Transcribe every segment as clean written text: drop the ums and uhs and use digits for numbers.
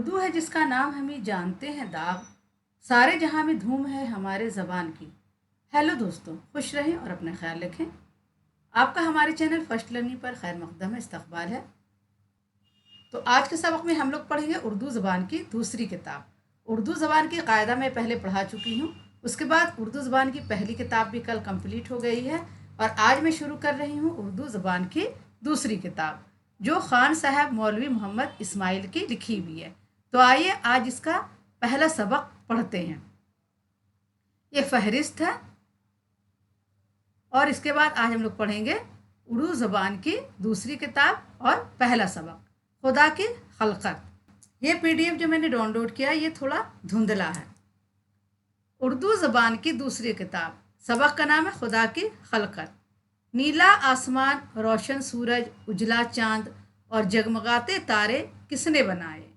اردو ہے جس کا نام ہم ہی جانتے ہیں داغ، سارے جہاں میں دھوم ہے ہمارے زبان کی۔ ہیلو دوستوں، خوش رہیں اور اپنا خیال رکھیں۔ آپ کا ہمارے چینل فرسٹ لرننگ پر خیر مقدم استقبال ہے۔ تو آج کے سبق میں ہم لوگ پڑھیں گے اردو زبان کی دوسری کتاب۔ اردو زبان کی قاعدہ میں پہلے پڑھا چکی ہوں، اس کے بعد اردو زبان کی پہلی کتاب بھی کل کمپلیٹ ہو گئی ہے، اور آج میں شروع کر رہی ہوں اردو زبان کی دوسری کتاب، جو خان صاحب مولوی محمد اسماعیل کی لکھی ہوئی ہے۔ تو آئیے آج اس کا پہلا سبق پڑھتے ہیں۔ یہ فہرست ہے، اور اس کے بعد آج ہم لوگ پڑھیں گے اردو زبان کی دوسری کتاب اور پہلا سبق، خدا کی خلقت۔ یہ PDF جو میں نے ڈاؤن لوڈ کیا یہ تھوڑا دھندلا ہے۔ اردو زبان کی دوسری کتاب، سبق کا نام ہے خدا کی خلقت۔ نیلا آسمان، روشن سورج، اجلا چاند اور جگمگاتے تارے کس نے بنائے؟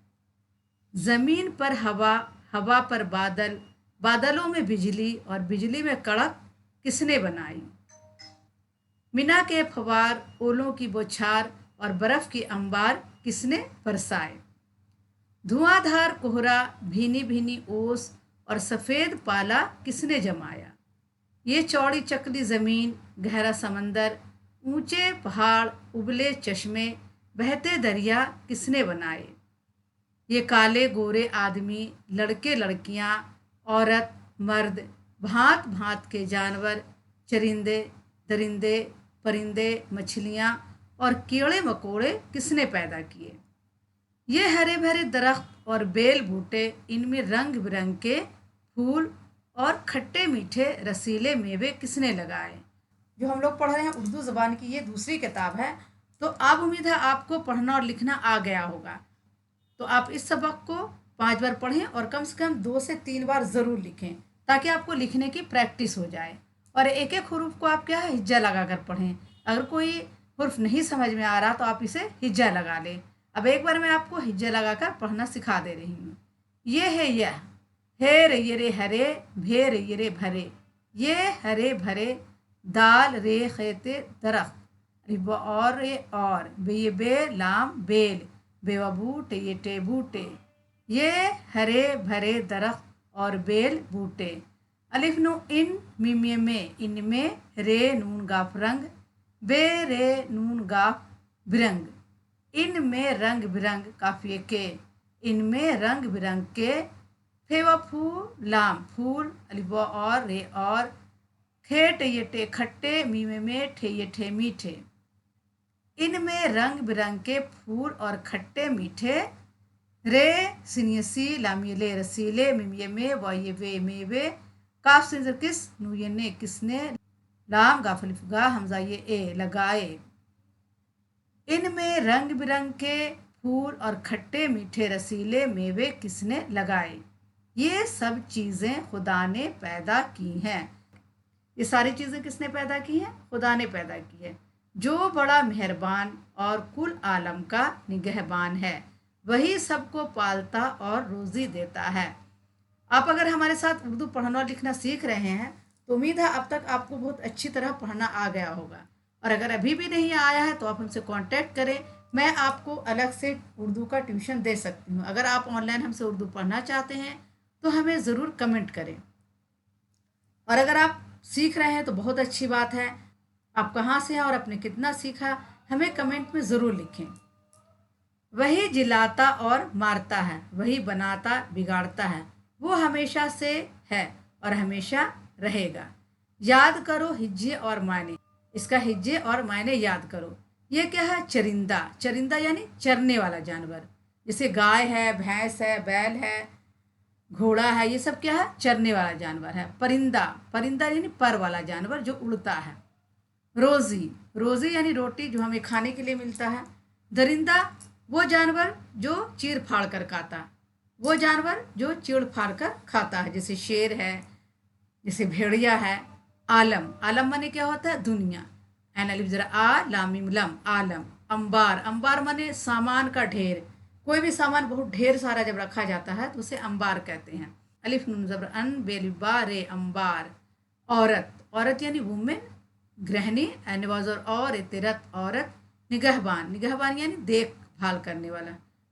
زمین پر ہوا، ہوا پر بادل، بادلوں میں بجلی اور بجلی میں کڑک کس نے بنائی؟ مینا کے پھوار، اولوں کی بوچھار اور برف کی انبار کس نے برسائے؟ دھواں دھار کوہرا، بھینی بھینی اوس اور سفید پالا کس نے جمایا؟ یہ چوڑی چکلی زمین، گہرا سمندر، اونچے پہاڑ، ابلے چشمے، بہتے دریا کس نے بنائے؟ یہ کالے گورے آدمی، لڑکے لڑکیاں، عورت مرد، بھانت بھانت کے جانور، چرندے درندے، پرندے، مچھلیاں اور کیڑے مکوڑے کس نے پیدا کیے؟ یہ ہرے بھرے درخت اور بیل بوٹے، ان میں رنگ برنگ کے پھول اور کھٹے میٹھے رسیلے میوے کس نے لگائے؟ جو ہم لوگ پڑھ رہے ہیں اردو زبان کی یہ دوسری کتاب ہے، تو اب امید ہے آپ کو پڑھنا اور لکھنا آ گیا ہوگا۔ تو آپ اس سبق کو 5 بار پڑھیں اور کم سے کم 2 سے 3 بار ضرور لکھیں، تاکہ آپ کو لکھنے کی پریکٹس ہو جائے۔ اور ایک ایک حروف کو آپ کیا ہے ہجا لگا کر پڑھیں۔ اگر کوئی حرف نہیں سمجھ میں آ رہا تو آپ اسے ہجا لگا لیں۔ اب ایک بار میں آپ کو ہجا لگا کر پڑھنا سکھا دے رہی ہوں۔ یہ ہے یہ، ہے رے یہ رے ہرے، بھے رے یہ رے بھرے، یہ ہرے بھرے، دال رے خیتے درخت، اور رے اور، بے یہ بے لام بیل، بے و بوٹے یہ ٹے بوٹے، یہ ہرے بھرے درخت اور بیل بوٹے، الف نو ان میم یہ میں، ان میں رے نون گاف رنگ، بے رے نون گاف برنگ، ان میں رنگ برنگ کافیے کے، ان میں رنگ برنگ کے، پھے و پھول لام پھول، الف و اور رے اور، کھے ٹے یہ ٹے کھٹے، میم میں ٹھے یہ ٹھے میٹھے، ان میں رنگ برنگ کے پھول اور کھٹے میٹھے، رے سنیہ سی لام یہ لے رسیلے، میم یہ میں و یہ وے میوے، کاف سنزر کس، نو یہ نے کس نے، لام گاف الف گا حمزہ یہ اے لگائے، ان میں رنگ برنگ کے پھول اور کھٹے میٹھے رسیلے میوے کس نے لگائے؟ یہ سب چیزیں خدا نے پیدا کی ہیں۔ یہ ساری چیزیں کس نے پیدا کی ہیں؟ خدا نے پیدا کی ہے، جو بڑا مہربان اور کل عالم کا نگہبان ہے، وہی سب کو پالتا اور روزی دیتا ہے۔ آپ اگر ہمارے ساتھ اردو پڑھنا اور لکھنا سیکھ رہے ہیں تو امید ہے اب تک آپ کو بہت اچھی طرح پڑھنا آ گیا ہوگا، اور اگر ابھی بھی نہیں آیا ہے تو آپ ہم سے کانٹیکٹ کریں، میں آپ کو الگ سے اردو کا ٹیوشن دے سکتی ہوں۔ اگر آپ آن لائن ہم سے اردو پڑھنا چاہتے ہیں تو ہمیں ضرور کمنٹ کریں، اور اگر آپ سیکھ رہے ہیں تو بہت اچھی بات ہے۔ آپ کہاں سے ہیں اور آپ نے کتنا سیکھا ہمیں کمنٹ میں ضرور لکھیں۔ وہی جلاتا اور مارتا ہے، وہی بناتا بگاڑتا ہے، وہ ہمیشہ سے ہے اور ہمیشہ رہے گا۔ یاد کرو ہجے اور معنی، اس کا ہجے اور معنی یاد کرو۔ یہ کیا ہے؟ چرندہ، چرندہ یعنی چرنے والا جانور، جیسے گائے ہے، بھینس ہے، بیل ہے، گھوڑا ہے، یہ سب کیا ہے؟ چرنے والا جانور ہے۔ پرندہ، پرندہ یعنی پر والا جانور جو اڑتا ہے۔ روزی، روزی یعنی روٹی جو ہمیں کھانے کے لیے ملتا ہے۔ درندہ، وہ جانور جو چیر پھاڑ کر کھاتا، وہ جانور جو چیڑ پھاڑ کر کھاتا ہے، جیسے شیر ہے، جیسے بھیڑیا ہے۔ عالم، عالم مانے کیا ہوتا ہے؟ دنیا، این الف ذرا آ لام میم لم، عالم۔ انبار، انبار مانے سامان کا ڈھیر، کوئی بھی سامان بہت ڈھیر سارا جب رکھا جاتا ہے تو اسے انبار کہتے ہیں۔ الف نون زبر ان بے الف با رے انبار۔ عورت، عورت یعنی وومن، گرہنی، نواز اور ترت عورت۔ نگہبان، نگہبان یعنی دیکھ بھال کرنے والا۔